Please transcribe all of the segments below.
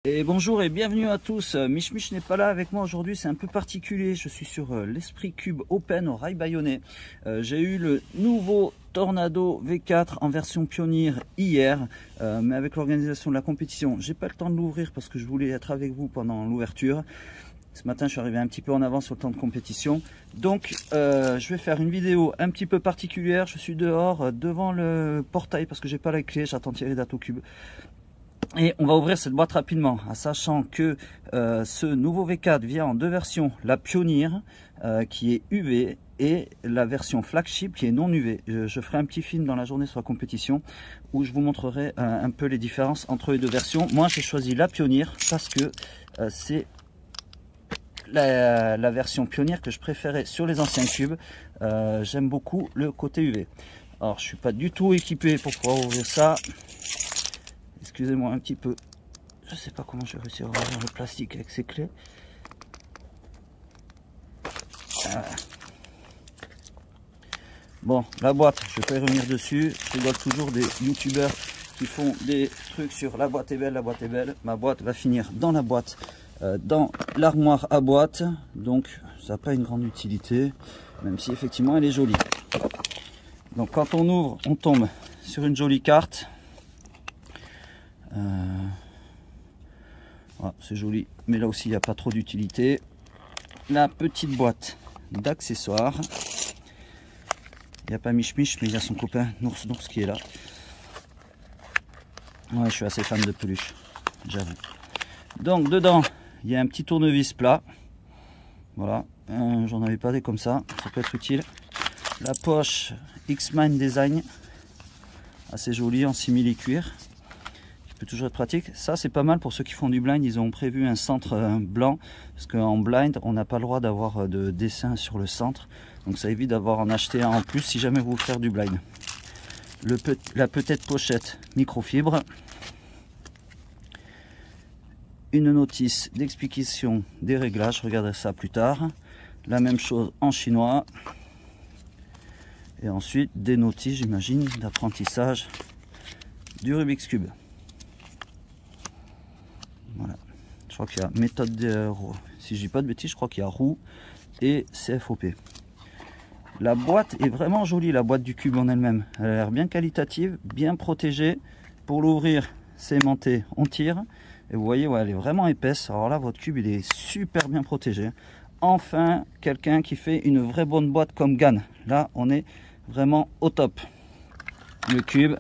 Et bonjour et bienvenue à tous. Mich Mich n'est pas là avec moi aujourd'hui, c'est un peu particulier. Je suis sur l'Esprit Cube Open au rail bayonnais. J'ai eu le nouveau Tornado V4 en version pionnière hier, mais avec l'organisation de la compétition, j'ai pas le temps de l'ouvrir parce que je voulais être avec vous pendant l'ouverture. Ce matin, je suis arrivé un petit peu en avance sur le temps de compétition. Donc, je vais faire une vidéo un petit peu particulière. Je suis dehors, devant le portail parce que j'ai pas la clé. J'attends Thierry d'Atocube. Et on va ouvrir cette boîte rapidement, en sachant que ce nouveau V4 vient en deux versions. La Pionnier, qui est UV, et la version Flagship, qui est non UV. Je ferai un petit film dans la journée sur la compétition, où je vous montrerai un peu les différences entre les deux versions. Moi, j'ai choisi la Pionnier, parce que c'est la version Pionnier que je préférais sur les anciens cubes. J'aime beaucoup le côté UV. Alors, je suis pas du tout équipé pour pouvoir ouvrir ça. Excusez-moi un petit peu, je sais pas comment je vais réussir à ouvrir le plastique avec ces clés. Bon, la boîte, je vais pas y revenir dessus. Je rigole toujours des youtubeurs qui font des trucs sur la boîte est belle, la boîte est belle. Ma boîte va finir dans la boîte, dans l'armoire à boîte. Donc ça n'a pas une grande utilité, même si effectivement elle est jolie. Donc quand on ouvre, on tombe sur une jolie carte. Voilà, c'est joli, mais là aussi il n'y a pas trop d'utilité. La petite boîte d'accessoires. Il n'y a pas Mich Mich, mais il y a son copain Nours Nours qui est là. Ouais, je suis assez fan de peluche, j'avoue. Donc dedans, il y a un petit tournevis plat. Voilà, j'en avais pas des comme ça peut être utile. La poche X-Mine Design, assez jolie en simili cuir. Peut toujours être pratique. Ça c'est pas mal pour ceux qui font du blind. Ils ont prévu un centre blanc parce qu'en blind on n'a pas le droit d'avoir de dessin sur le centre, donc ça évite d'avoir en acheter un en plus si jamais vous faire du blind. La petite pochette microfibre, une notice d'explication des réglages, je regarderai ça plus tard. La même chose en chinois, et ensuite des notices, j'imagine, d'apprentissage du Rubik's Cube. Voilà, je crois qu'il y a méthode de, si je dis pas de bêtises, je crois qu'il y a roue et CFOP. La boîte est vraiment jolie, la boîte du cube en elle-même. Elle a l'air bien qualitative, bien protégée. Pour l'ouvrir, c'est aimanté, on tire. Et vous voyez, ouais, elle est vraiment épaisse. Alors là, votre cube, il est super bien protégé. Enfin, quelqu'un qui fait une vraie bonne boîte comme GAN. Là, on est vraiment au top. Le cube,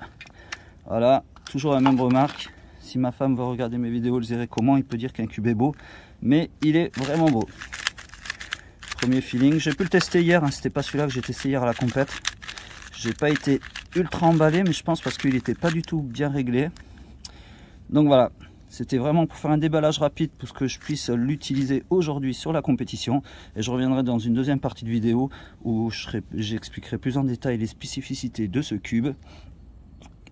voilà, toujours la même remarque. Si ma femme veut regarder mes vidéos, elle dirait comment il peut dire qu'un cube est beau. Mais il est vraiment beau. Premier feeling. J'ai pu le tester hier. Hein, c'était pas celui-là que j'ai testé hier à la compète. J'ai pas été ultra emballé, mais je pense parce qu'il n'était pas du tout bien réglé. Donc voilà. C'était vraiment pour faire un déballage rapide pour que je puisse l'utiliser aujourd'hui sur la compétition. Et je reviendrai dans une deuxième partie de vidéo où j'expliquerai plus en détail les spécificités de ce cube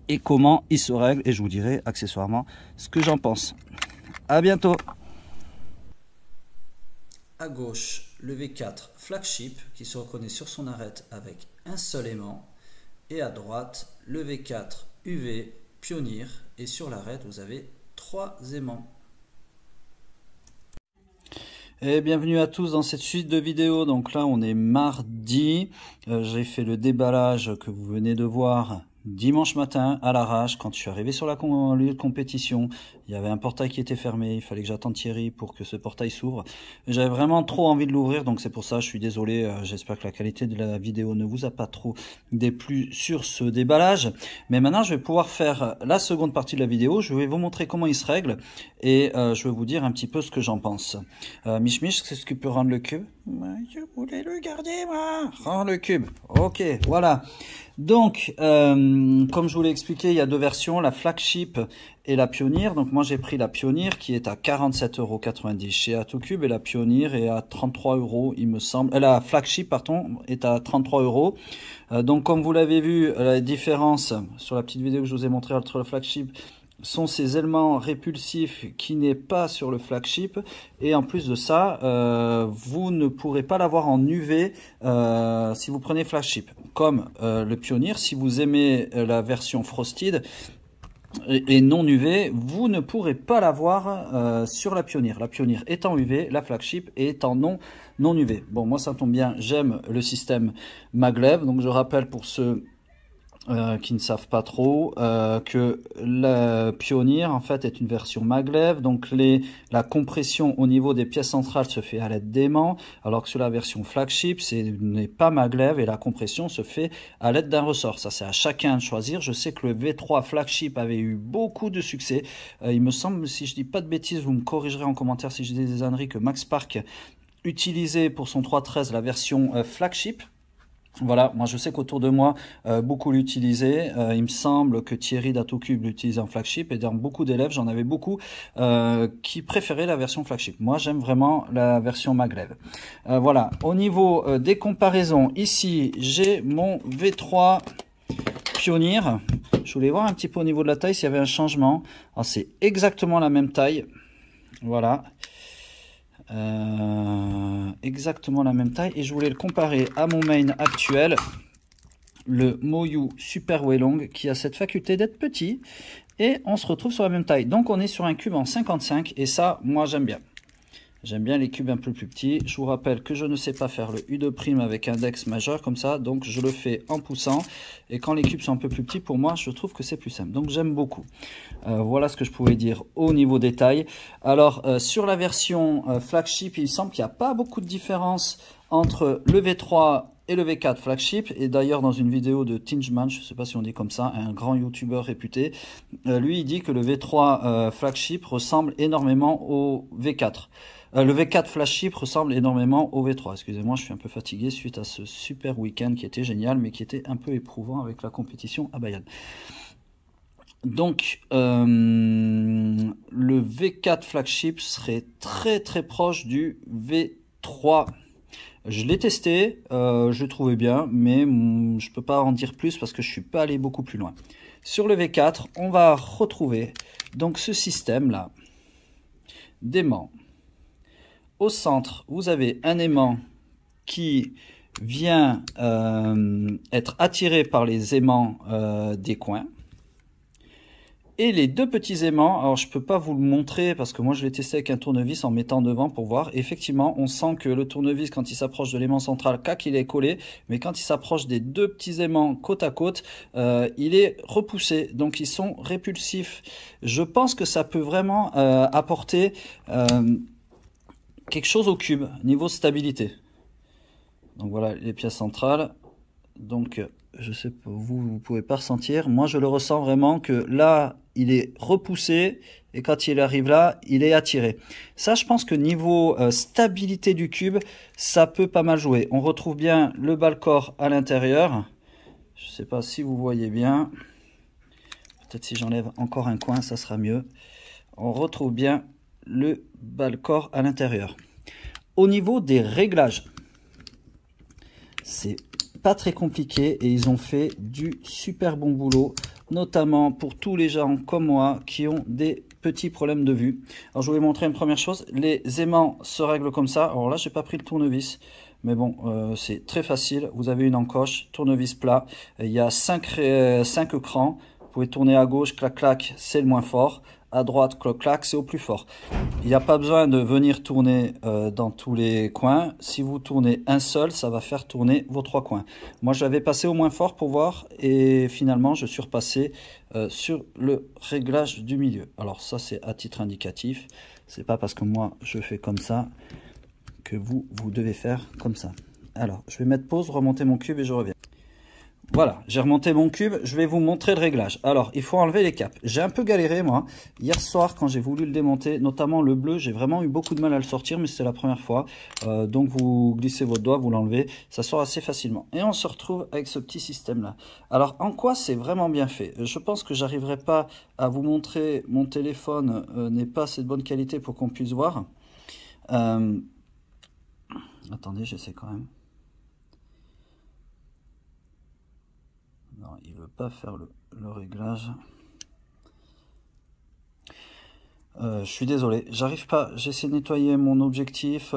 et comment il se règle, et je vous dirai accessoirement ce que j'en pense. À bientôt. À gauche, le V4 Flagship qui se reconnaît sur son arête avec un seul aimant, et à droite le V4 UV Pionnier, et sur l'arête vous avez 3 aimants. Et bienvenue à tous dans cette suite de vidéos. Donc là on est mardi, j'ai fait le déballage que vous venez de voir dimanche matin à l'arrache. Quand je suis arrivé sur le lieu de compétition, il y avait un portail qui était fermé, il fallait que j'attende Thierry pour que ce portail s'ouvre. J'avais vraiment trop envie de l'ouvrir, donc c'est pour ça, je suis désolé, j'espère que la qualité de la vidéo ne vous a pas trop déplu sur ce déballage. Mais maintenant je vais pouvoir faire la seconde partie de la vidéo, je vais vous montrer comment il se règle, et je vais vous dire un petit peu ce que j'en pense. Mich Mich, c'est ce qui peut rendre le cube. Je voulais le garder moi. Rendre le cube, ok, voilà. Donc, comme je vous l'ai expliqué, il y a deux versions, la Flagship et la Pionnier. Donc moi j'ai pris la Pionnier qui est à 47,90 € chez Atocube, et la Pionnier est à 33 € il me semble. La Flagship pardon est à 33 €. Donc comme vous l'avez vu, la différence sur la petite vidéo que je vous ai montré entre le Flagship sont ces éléments répulsifs qui n'est pas sur le Flagship, et en plus de ça vous ne pourrez pas l'avoir en UV si vous prenez Flagship. Comme le Pionnier, si vous aimez la version Frosted, et non UV, vous ne pourrez pas l'avoir sur la Pioneer. La Pioneer est en UV, la flagship est en non UV. Bon, moi ça tombe bien, j'aime le système maglev. Donc je rappelle pour ceux qui ne savent pas trop que la Pioneer en fait est une version maglev, donc la compression au niveau des pièces centrales se fait à l'aide d'aimants, alors que sur la version flagship ce n'est pas maglev et la compression se fait à l'aide d'un ressort. Ça c'est à chacun de choisir. Je sais que le V3 flagship avait eu beaucoup de succès, il me semble, si je dis pas de bêtises, vous me corrigerez en commentaire si je dis des âneries, que Max Park utilisait pour son 313 la version flagship. Voilà, moi je sais qu'autour de moi, beaucoup l'utilisaient. Il me semble que Thierry d'Atocube l'utilisait en flagship, et dans beaucoup d'élèves, j'en avais beaucoup qui préféraient la version flagship. Moi j'aime vraiment la version maglev. Voilà, au niveau des comparaisons, ici j'ai mon V3 Pioneer. Je voulais voir un petit peu au niveau de la taille s'il y avait un changement. Alors c'est exactement la même taille, voilà. Exactement la même taille, et je voulais le comparer à mon main actuel, le Moyu Super Weilong, qui a cette faculté d'être petit, et on se retrouve sur la même taille. Donc on est sur un cube en 55, et ça moi j'aime bien. J'aime bien les cubes un peu plus petits. Je vous rappelle que je ne sais pas faire le U2' avec index majeur comme ça, donc je le fais en poussant. Et quand les cubes sont un peu plus petits, pour moi, je trouve que c'est plus simple. Donc j'aime beaucoup. Voilà ce que je pouvais dire au niveau des tailles. Alors, sur la version flagship, il me semble qu'il n'y a pas beaucoup de différence entre le V3 et le V4 flagship. Et d'ailleurs, dans une vidéo de Tingeman, je ne sais pas si on dit comme ça, un grand youtubeur réputé, lui, il dit que le V3 flagship ressemble énormément au V4. Le V4 flagship ressemble énormément au V3. Excusez-moi, je suis un peu fatigué suite à ce super week-end qui était génial, mais qui était un peu éprouvant avec la compétition à Bayonne. Donc, le V4 flagship serait très très proche du V3. Je l'ai testé, je le trouvais bien, mais je peux pas en dire plus parce que je suis pas allé beaucoup plus loin. Sur le V4, on va retrouver donc ce système-là d'aimants. Au centre, vous avez un aimant qui vient être attiré par les aimants des coins. Et les deux petits aimants, alors je ne peux pas vous le montrer parce que moi je l'ai testé avec un tournevis en mettant devant pour voir. Effectivement, on sent que le tournevis, quand il s'approche de l'aimant central, cac, il est collé. Mais quand il s'approche des deux petits aimants côte à côte, il est repoussé. Donc ils sont répulsifs. Je pense que ça peut vraiment apporter quelque chose au cube, niveau stabilité. Donc voilà les pièces centrales. Donc je sais pas, vous pouvez pas ressentir. Moi je le ressens vraiment que là il est repoussé et quand il arrive là il est attiré. Ça je pense que niveau stabilité du cube ça peut pas mal jouer. On retrouve bien le bas-le-corps à l'intérieur. Je sais pas si vous voyez bien. Peut-être si j'enlève encore un coin ça sera mieux. On retrouve bien le bas-le-corps à l'intérieur. Au niveau des réglages, c'est pas très compliqué et ils ont fait du super bon boulot, notamment pour tous les gens comme moi qui ont des petits problèmes de vue. Alors je vais vous montrer une première chose, les aimants se règlent comme ça. Alors là j'ai pas pris le tournevis, mais bon c'est très facile. Vous avez une encoche, tournevis plat, il y a 5 crans. Vous pouvez tourner à gauche, clac clac, c'est le moins fort. À droite, clac clac, c'est au plus fort. Il n'y a pas besoin de venir tourner dans tous les coins. Si vous tournez un seul, ça va faire tourner vos 3 coins. Moi, j'avais passé au moins fort pour voir et finalement, je suis repassé sur le réglage du milieu. Alors ça, c'est à titre indicatif. C'est pas parce que moi, je fais comme ça que vous devez faire comme ça. Alors, je vais mettre pause, remonter mon cube et je reviens. Voilà, j'ai remonté mon cube, je vais vous montrer le réglage. Alors, il faut enlever les capes. J'ai un peu galéré, moi, hier soir, quand j'ai voulu le démonter, notamment le bleu, j'ai vraiment eu beaucoup de mal à le sortir, mais c'était la première fois. Donc, vous glissez votre doigt, vous l'enlevez, ça sort assez facilement. Et on se retrouve avec ce petit système-là. Alors, en quoi c'est vraiment bien fait? Je pense que j'arriverai pas à vous montrer, mon téléphone n'est pas assez de bonne qualité pour qu'on puisse voir. Attendez, j'essaie quand même. Non, il veut pas faire le réglage. Je suis désolé, j'arrive pas, j'essaie de nettoyer mon objectif,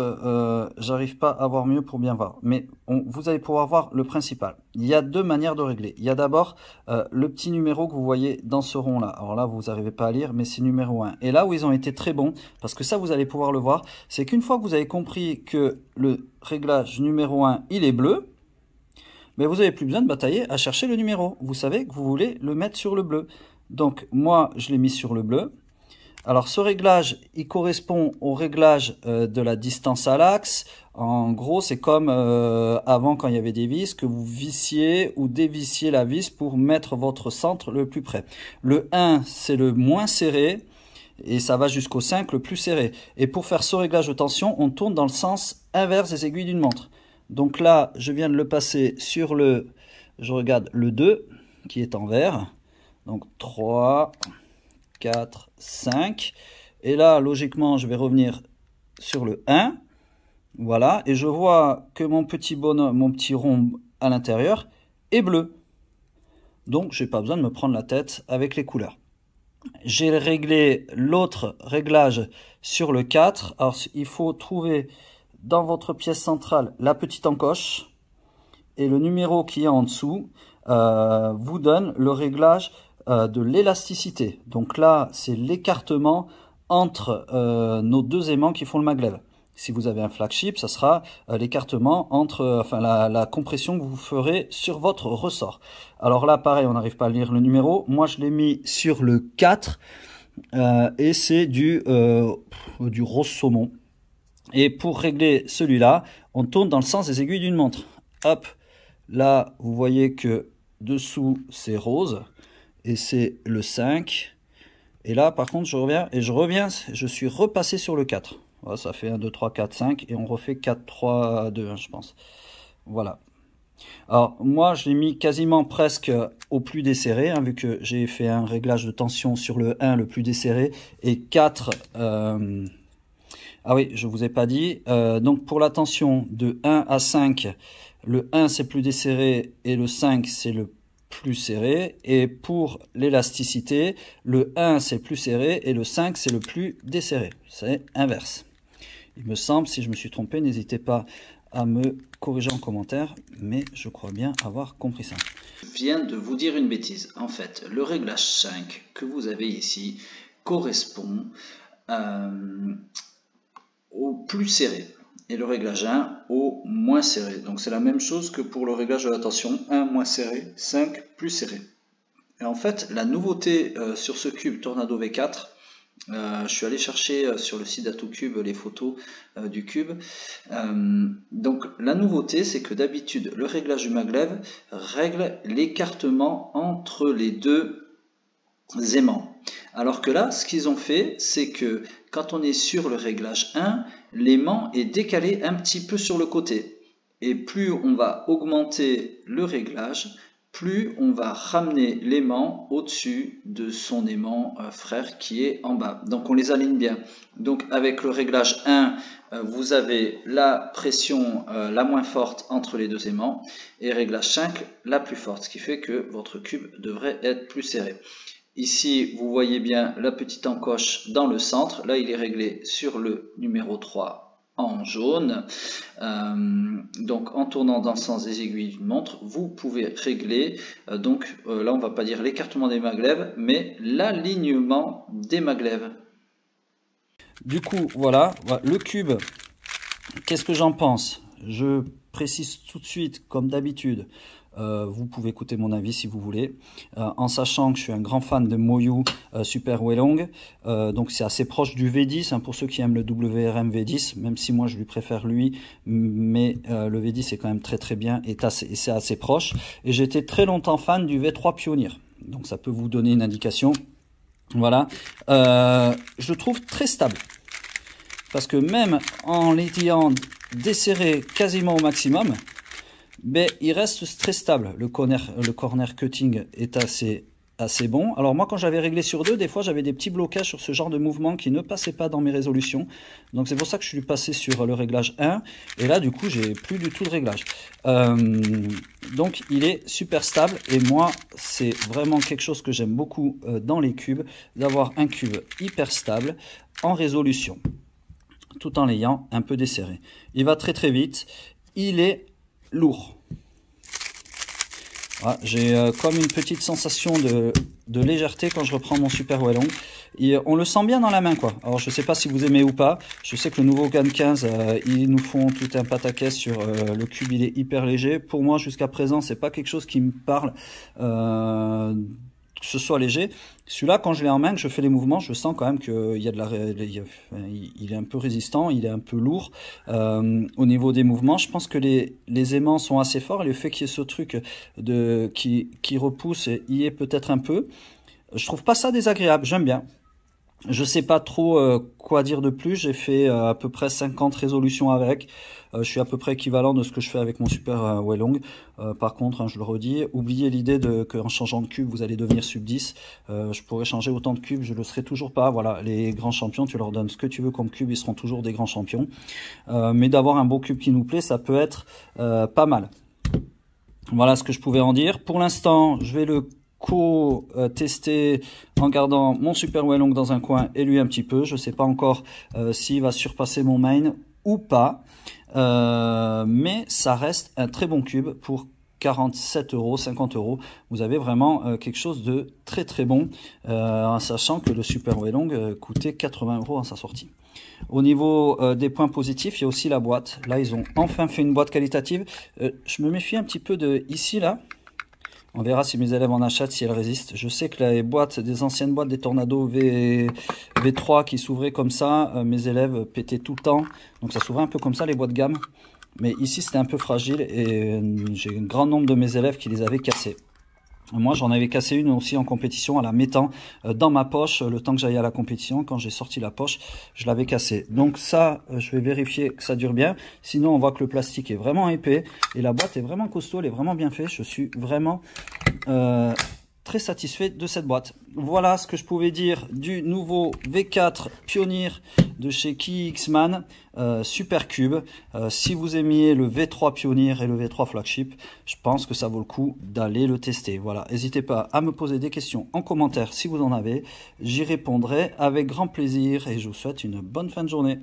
j'arrive pas à voir mieux pour bien voir. Mais vous allez pouvoir voir le principal. Il y a deux manières de régler. Il y a d'abord le petit numéro que vous voyez dans ce rond là. Alors là, vous n'arrivez pas à lire, mais c'est numéro 1. Et là où ils ont été très bons, parce que ça vous allez pouvoir le voir, c'est qu'une fois que vous avez compris que le réglage numéro 1, il est bleu, mais vous n'avez plus besoin de batailler à chercher le numéro. Vous savez que vous voulez le mettre sur le bleu. Donc moi, je l'ai mis sur le bleu. Alors ce réglage, il correspond au réglage de la distance à l'axe. En gros, c'est comme avant quand il y avait des vis, que vous vissiez ou dévissiez la vis pour mettre votre centre le plus près. Le 1, c'est le moins serré et ça va jusqu'au 5, le plus serré. Et pour faire ce réglage de tension, on tourne dans le sens inverse des aiguilles d'une montre. Donc là, je viens de le passer sur le, je regarde le 2 qui est en vert. Donc 3... 4, 5. Et là, logiquement, je vais revenir sur le 1. Voilà. Et je vois que mon petit bonhomme, mon petit rond à l'intérieur est bleu. Donc, je n'ai pas besoin de me prendre la tête avec les couleurs. J'ai réglé l'autre réglage sur le 4. Alors, il faut trouver dans votre pièce centrale la petite encoche. Et le numéro qui est en dessous vous donne le réglage de l'élasticité. Donc là, c'est l'écartement entre nos deux aimants qui font le maglev. Si vous avez un flagship, ça sera l'écartement entre, la compression que vous ferez sur votre ressort. Alors là, pareil, on n'arrive pas à lire le numéro. Moi, je l'ai mis sur le 4 et c'est du rose saumon. Et pour régler celui-là, on tourne dans le sens des aiguilles d'une montre. Hop, là, vous voyez que dessous, c'est rose. Et c'est le 5. Et là, par contre, je suis repassé sur le 4. Voilà, ça fait 1, 2, 3, 4, 5. Et on refait 4, 3, 2, 1, je pense. Voilà. Alors, moi, je l'ai mis quasiment presque au plus desserré, hein, vu que j'ai fait un réglage de tension sur le 1, le plus desserré, et 4... Ah oui, je vous ai pas dit. Donc, pour la tension de 1 à 5, le 1, c'est plus desserré, et le 5, c'est le plus serré, et pour l'élasticité, le 1 c'est plus serré et le 5 c'est le plus desserré. C'est inverse. Il me semble, si je me suis trompé, n'hésitez pas à me corriger en commentaire, mais je crois bien avoir compris ça. Je viens de vous dire une bêtise. En fait, le réglage 5 que vous avez ici correspond au plus serré. Et le réglage 1 au moins serré. Donc c'est la même chose que pour le réglage de la tension. 1 moins serré, 5 plus serré. Et en fait, la nouveauté sur ce cube Tornado V4, je suis allé chercher sur le site d'AtoCube les photos du cube. Donc la nouveauté, c'est que d'habitude, le réglage du maglev règle l'écartement entre les deux aimants. Alors que là, ce qu'ils ont fait, c'est que quand on est sur le réglage 1, l'aimant est décalé un petit peu sur le côté. Et plus on va augmenter le réglage, plus on va ramener l'aimant au-dessus de son aimant frère qui est en bas. Donc on les aligne bien. Donc avec le réglage 1, vous avez la pression la moins forte entre les deux aimants, et réglage 5 la plus forte, ce qui fait que votre cube devrait être plus serré. Ici, vous voyez bien la petite encoche dans le centre. Là, il est réglé sur le numéro 3 en jaune. Donc, en tournant dans le sens des aiguilles d'une montre, vous pouvez régler, là, on ne va pas dire l'écartement des maglevs, mais l'alignement des maglevs. Du coup, voilà, le cube, qu'est-ce que j'en pense? Je précise tout de suite, comme d'habitude, vous pouvez écouter mon avis si vous voulez, en sachant que je suis un grand fan de Moyu Super Welong, donc c'est assez proche du V10, hein, pour ceux qui aiment le WRM V10, même si moi je lui préfère lui, mais le V10 est quand même très bien et c'est assez proche. Et j'étais très longtemps fan du V3 Pioneer, donc ça peut vous donner une indication. Voilà, je le trouve très stable, parce que même en l'ayant desserré quasiment au maximum, mais il reste très stable. Le corner cutting est assez assez bon. Alors moi, quand j'avais réglé sur 2, des fois j'avais des petits blocages sur ce genre de mouvement qui ne passaient pas dans mes résolutions. Donc c'est pour ça que je suis passé sur le réglage 1. Et là, du coup, j'ai plus du tout de réglage. Donc il est super stable. Et moi, c'est vraiment quelque chose que j'aime beaucoup dans les cubes, d'avoir un cube hyper stable en résolution, tout en l'ayant un peu desserré. Il va très très vite. Il est lourd. Voilà, j'ai comme une petite sensation de légèreté quand je reprends mon Super Wellong. Et on le sent bien dans la main, quoi. Alors je sais pas si vous aimez ou pas. Je sais que le nouveau GAN 15, ils nous font tout un pataquès sur le cube, il est hyper léger. Pour moi, jusqu'à présent, c'est pas quelque chose qui me parle. Que ce soit léger. Celui-là, quand je l'ai en main, que je fais les mouvements, je sens quand même qu'il y a de la, il est un peu résistant, il est un peu lourd. Au niveau des mouvements, je pense que les aimants sont assez forts. Et le fait qu'il y ait ce truc qui repousse y est peut-être un peu. Je trouve pas ça désagréable, j'aime bien. Je sais pas trop quoi dire de plus. J'ai fait à peu près 50 résolutions avec. Je suis à peu près équivalent de ce que je fais avec mon Super Wellong. Par contre, hein, je le redis, oubliez l'idée qu'en changeant de cube, vous allez devenir sub 10. Je pourrais changer autant de cubes, je le serai toujours pas. Voilà, les grands champions, tu leur donnes ce que tu veux comme cube, ils seront toujours des grands champions. Mais d'avoir un beau cube qui nous plaît, ça peut être pas mal. Voilà ce que je pouvais en dire. Pour l'instant, je vais le tester en gardant mon Super Wellong dans un coin et lui un petit peu. Je ne sais pas encore s'il va surpasser mon main ou pas. Mais ça reste un très bon cube pour 47 €, 50 €. Vous avez vraiment quelque chose de très très bon, en sachant que le Super Wellong coûtait 80 € à sa sortie. Au niveau des points positifs, il y a aussi la boîte. Là, ils ont enfin fait une boîte qualitative. Je me méfie un petit peu de ici, là. On verra si mes élèves en achètent, si elles résistent. Je sais que les boîtes, des anciennes boîtes des Tornado V3 qui s'ouvraient comme ça, mes élèves pétaient tout le temps. Donc ça s'ouvrait un peu comme ça, les boîtes gamme. Mais ici, c'était un peu fragile et j'ai un grand nombre de mes élèves qui les avaient cassées. Moi, j'en avais cassé une aussi en compétition en la mettant dans ma poche le temps que j'aille à la compétition. Quand j'ai sorti la poche, je l'avais cassée. Donc ça, je vais vérifier que ça dure bien. Sinon, on voit que le plastique est vraiment épais et la boîte est vraiment costaud, elle est vraiment bien faite. Je suis vraiment très satisfait de cette boîte. Voilà ce que je pouvais dire du nouveau V4 Pioneer de chez KXman Super Cube. Si vous aimiez le V3 Pioneer et le V3 Flagship, je pense que ça vaut le coup d'aller le tester. Voilà, n'hésitez pas à me poser des questions en commentaire si vous en avez. J'y répondrai avec grand plaisir et je vous souhaite une bonne fin de journée.